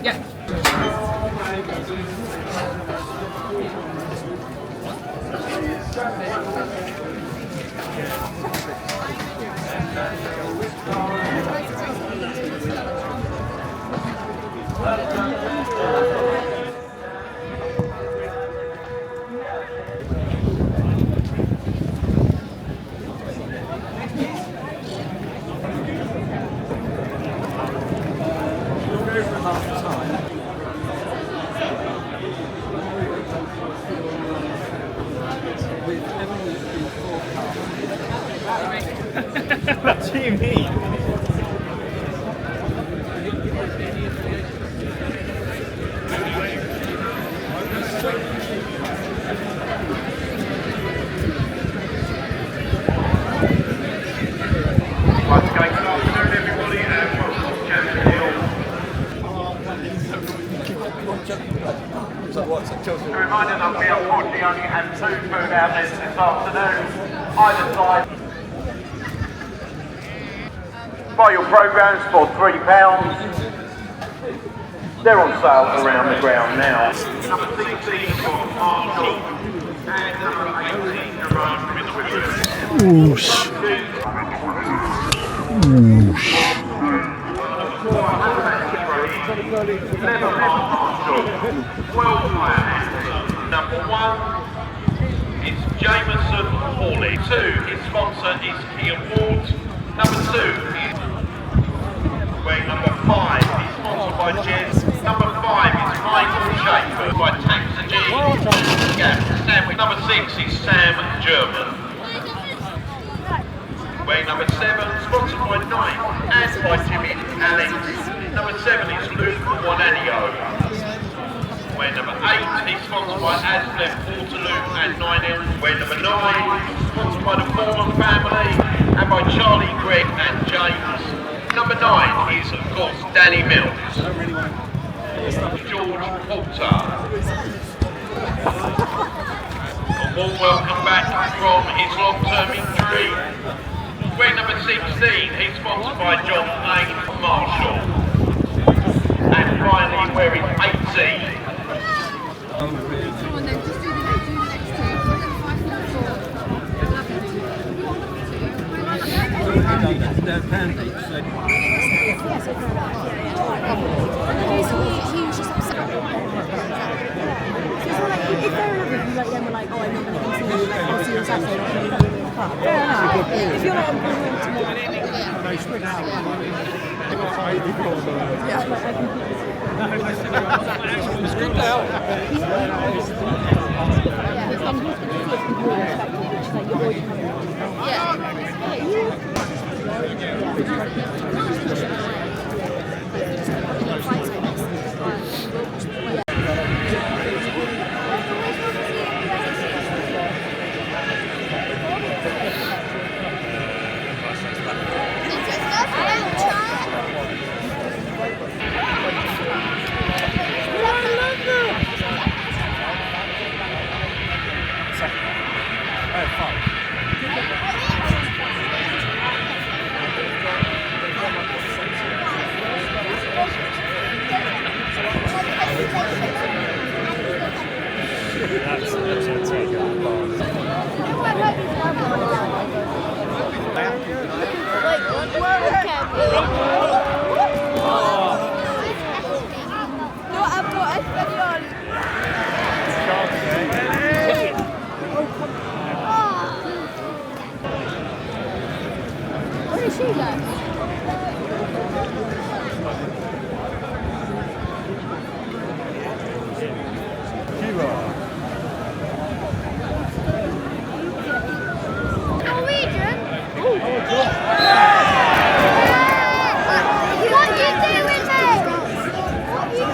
Yeah. What do you mean? A reminder that we unfortunately only have 2 food outlets this afternoon, either side. Buy your programmes for £3. They're on sale around the ground now. Number 16 for Marshall and number 18 Jerome with Number 1 is Jameson Hawley. 2, his sponsor is Key Awards. Number 2 is wearing number 5 is sponsored by Jez. Number 5 is Michael Schaefer by Taxagy. Sandwich. Number 6 is Sam German. Wearing number 7, sponsored by Nike and by Jimmy Alex. Number 7 is Luke Wananio. Where number 8 is sponsored by Aslev Waterloo and 9L. Where number 9 sponsored by the Foreman family and by Charlie, Greg and James. Number 9 is of course Danny Mills. George Porter. A warm welcome back from his long-term injury. Where number 16 he's sponsored by John Lane Marshall. And finally wearing 18. Where is she then? Norwegian? What are you doing, mate? What are you doing? What are you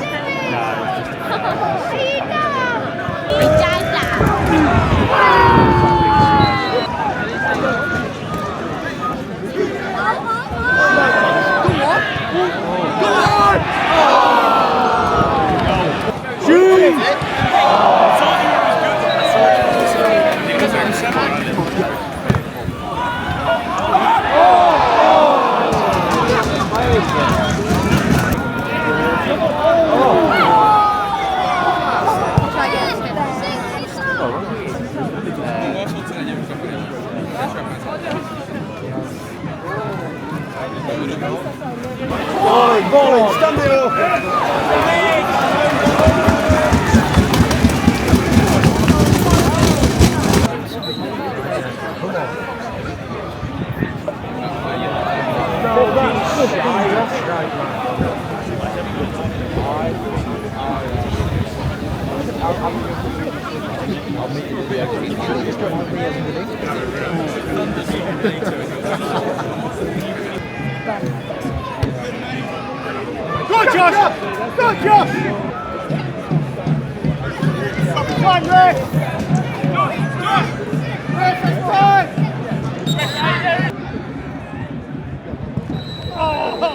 doing? Oh, Rollins, done it all. Go, Josh! Go, Josh! Come on, Ray! Oh!